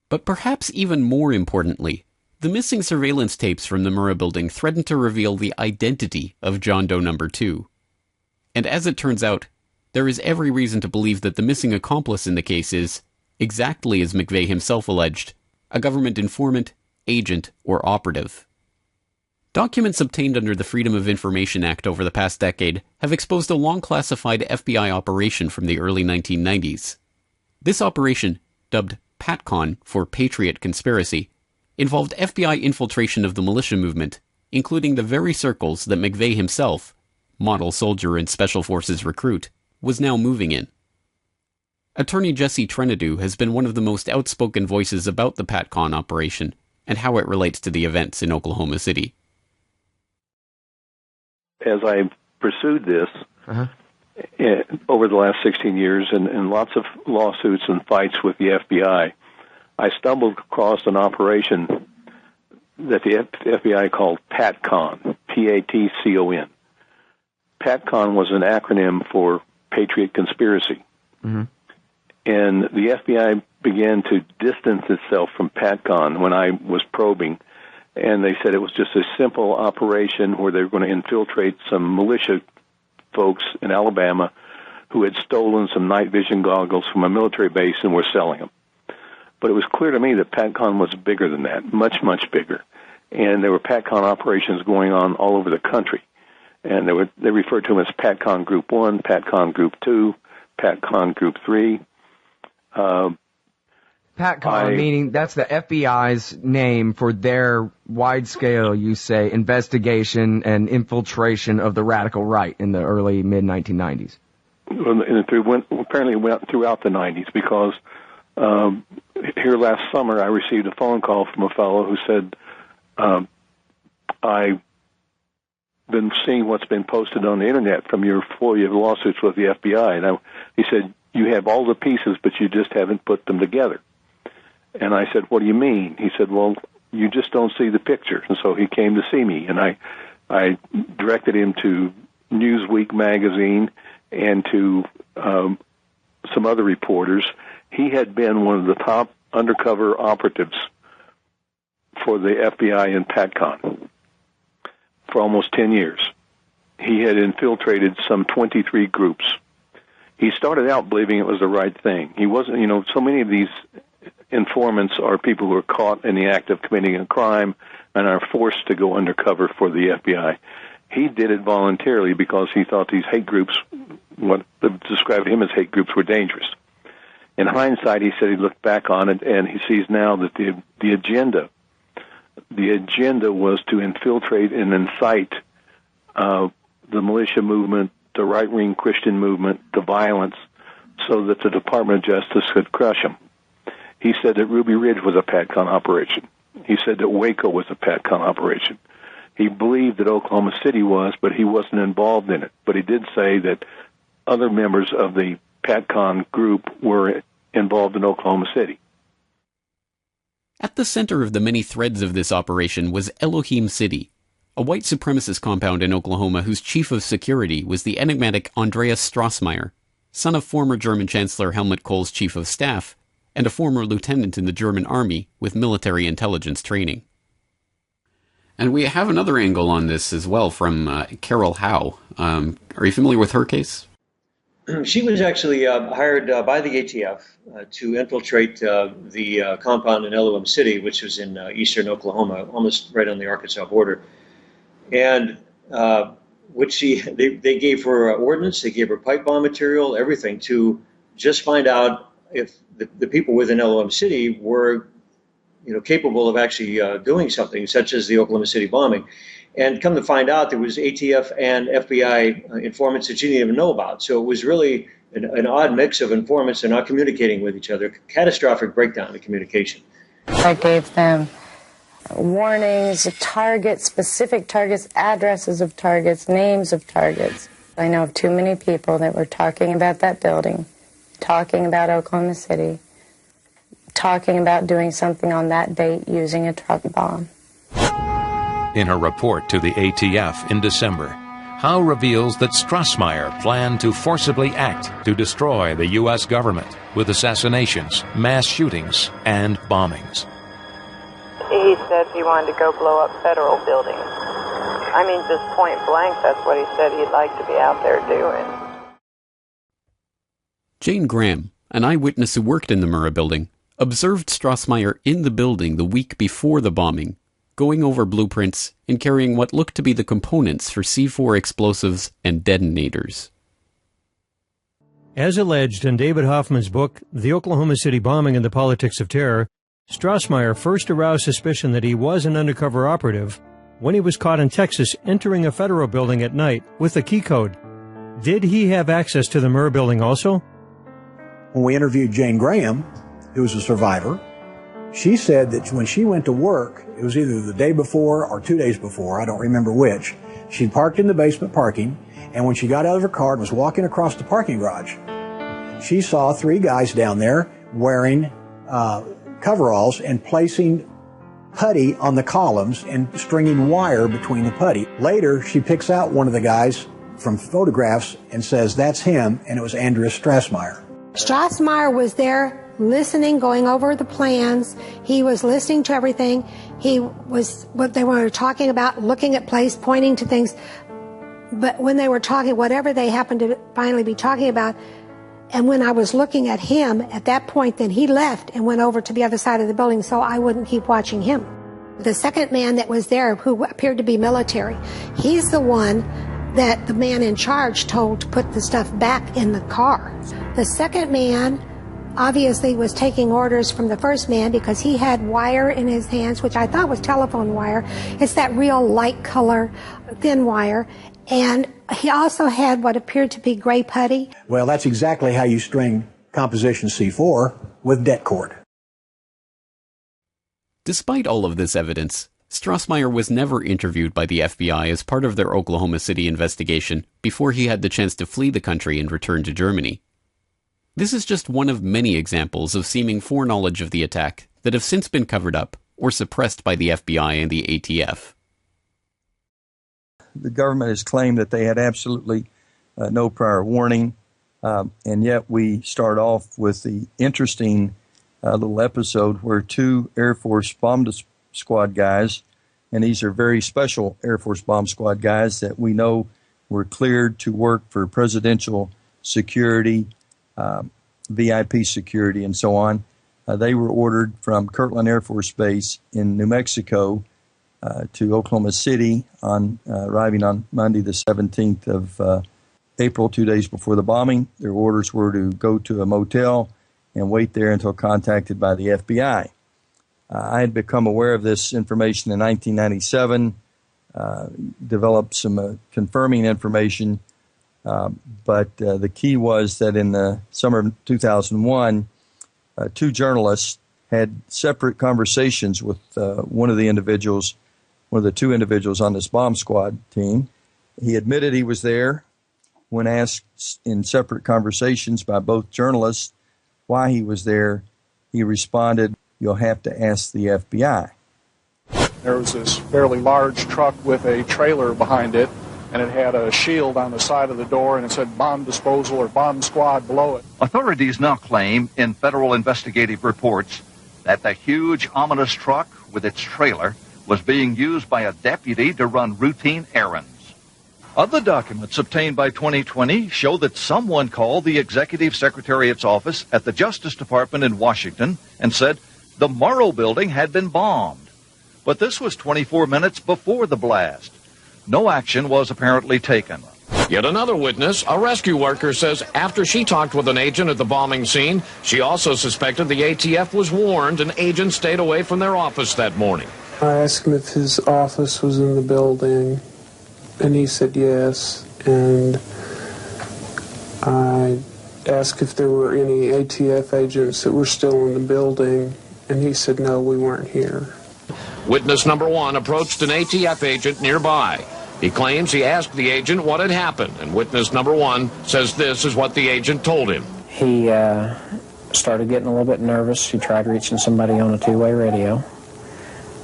But perhaps even more importantly, the missing surveillance tapes from the Murrah building threaten to reveal the identity of John Doe number 2. And as it turns out, there is every reason to believe that the missing accomplice in the case is, exactly as McVeigh himself alleged, a government informant, agent, or operative. Documents obtained under the Freedom of Information Act over the past decade have exposed a long-classified FBI operation from the early 1990s. This operation, dubbed PATCON for Patriot Conspiracy, involved FBI infiltration of the militia movement, including the very circles that McVeigh himself, model soldier and Special Forces recruit, was now moving in. Attorney Jesse Trentadue has been one of the most outspoken voices about the PATCON operation and how it relates to the events in Oklahoma City. As I pursued this over the last 16 years and lots of lawsuits and fights with the FBI, I stumbled across an operation that the FBI called PATCON, P-A-T-C-O-N. PATCON was an acronym for Patriot Conspiracy. Mm-hmm. And the FBI began to distance itself from PATCON when I was probing, and they said it was just a simple operation where they were going to infiltrate some militia folks in Alabama who had stolen some night vision goggles from a military base and were selling them. But it was clear to me that PATCON was bigger than that, much, much bigger. And there were PATCON operations going on all over the country. And they referred to them as PATCON Group 1, PATCON Group 2, PATCON Group 3. PATCON, meaning that's the FBI's name for their wide-scale, you say, investigation and infiltration of the radical right in the early, mid-1990s. And apparently went throughout the 90s because here last summer I received a phone call from a fellow who said, I've been seeing what's been posted on the Internet from your FOIA lawsuits with the FBI. And he said, you have all the pieces, but you just haven't put them together. And I said, what do you mean? He said, well, you just don't see the pictures. And so he came to see me, and I directed him to Newsweek magazine and to some other reporters. He had been one of the top undercover operatives for the FBI in PATCON for almost 10 years. He had infiltrated some 23 groups. He started out believing it was the right thing. He wasn't, so many of these informants are people who are caught in the act of committing a crime and are forced to go undercover for the FBI. He did it voluntarily because he thought these hate groups, what described him as hate groups, were dangerous. In hindsight, he said he looked back on it and he sees now that the agenda was to infiltrate and incite the militia movement, the right-wing Christian movement, the violence, so that the Department of Justice could crush them. He said that Ruby Ridge was a PATCON operation. He said that Waco was a PATCON operation. He believed that Oklahoma City was, but he wasn't involved in it. But he did say that other members of the PATCON group were involved in Oklahoma City. At the center of the many threads of this operation was Elohim City, a white supremacist compound in Oklahoma whose chief of security was the enigmatic Andreas Strassmeyer, son of former German Chancellor Helmut Kohl's chief of staff, and a former lieutenant in the German army with military intelligence training. And we have another angle on this as well from Carol Howe. Are you familiar with her case? She was actually hired by the ATF to infiltrate the compound in Elohim City, which was in eastern Oklahoma, almost right on the Arkansas border. And they gave her ordnance, they gave her pipe bomb material, everything to just find out if the people within Elohim City were, capable of actually doing something, such as the Oklahoma City bombing. And come to find out, there was ATF and FBI informants that she didn't even know about. So it was really an odd mix of informants. They're not communicating with each other. Catastrophic breakdown in communication. I gave them warnings, targets, specific targets, addresses of targets, names of targets. I know of too many people that were talking about that building, talking about Oklahoma City, talking about doing something on that date using a truck bomb. In her report to the ATF in December, now reveals that Strassmeyer planned to forcibly act to destroy the U.S. government with assassinations, mass shootings, and bombings. He said he wanted to go blow up federal buildings. I mean, just point blank, that's what he said he'd like to be out there doing. Jane Graham, an eyewitness who worked in the Murrah building, observed Strassmeyer in the building the week before the bombing, going over blueprints and carrying what looked to be the components for C4 explosives and detonators. As alleged in David Hoffman's book, The Oklahoma City Bombing and the Politics of Terror, Strassmeyer first aroused suspicion that he was an undercover operative when he was caught in Texas entering a federal building at night with a key code. Did he have access to the Murrah building also? When we interviewed Jane Graham, who was a survivor, she said that when she went to work, it was either the day before or 2 days before, I don't remember which, she parked in the basement parking, and when she got out of her car and was walking across the parking garage, she saw 3 guys down there wearing coveralls and placing putty on the columns and stringing wire between the putty. Later, she picks out one of the guys from photographs and says, that's him, and it was Andreas Strassmeyer. Strassmeyer was there listening, going over the plans. He was listening to everything. He was, what they were talking about, looking at place, pointing to things. But when they were talking, whatever they happened to finally be talking about, and when I was looking at him, at that point, then he left and went over to the other side of the building so I wouldn't keep watching him. The second man that was there, who appeared to be military, he's the one that the man in charge told to put the stuff back in the car. The second man obviously was taking orders from the first man because he had wire in his hands, which I thought was telephone wire. It's that real light color, thin wire. And he also had what appeared to be gray putty. Well, that's exactly how you string composition C4 with det cord. Despite all of this evidence, Strassmeyer was never interviewed by the FBI as part of their Oklahoma City investigation before he had the chance to flee the country and return to Germany. This is just one of many examples of seeming foreknowledge of the attack that have since been covered up or suppressed by the FBI and the ATF. The government has claimed that they had absolutely no prior warning, and yet we start off with the interesting little episode where 2 Air Force bomb squad guys, and these are very special Air Force bomb squad guys that we know were cleared to work for presidential security, VIP security, and so on. They were ordered from Kirtland Air Force Base in New Mexico to Oklahoma City, arriving on Monday the 17th of April, 2 days before the bombing. Their orders were to go to a motel and wait there until contacted by the FBI. I had become aware of this information in 1997, developed some confirming information, but the key was that in the summer of 2001, 2 journalists had separate conversations with one of the 2 individuals on this bomb squad team. He admitted he was there. When asked in separate conversations by both journalists why he was there, he responded, "You'll have to ask the FBI." There was this fairly large truck with a trailer behind it, and it had a shield on the side of the door, and it said bomb disposal or bomb squad below it. Authorities now claim in federal investigative reports that the huge, ominous truck with its trailer was being used by a deputy to run routine errands. Other documents obtained by 2020 show that someone called the Executive Secretariat's office at the Justice Department in Washington and said the Murrah building had been bombed. But this was 24 minutes before the blast. No action was apparently taken. Yet another witness, a rescue worker, says after she talked with an agent at the bombing scene, she also suspected the ATF was warned and agents stayed away from their office that morning. I asked him if his office was in the building, and he said yes, and I asked if there were any ATF agents that were still in the building, and he said no, we weren't here. Witness number 1 approached an ATF agent nearby. He claims he asked the agent what had happened, and witness number 1 says this is what the agent told him. He started getting a little bit nervous. He tried reaching somebody on a 2-way radio.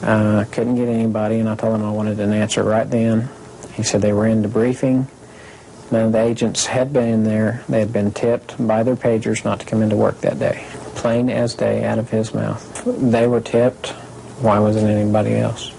Couldn't get anybody, and I told him I wanted an answer right then. He said they were in debriefing. None of the agents had been in there. They had been tipped by their pagers not to come into work that day. Plain as day out of his mouth. They were tipped. Why wasn't anybody else?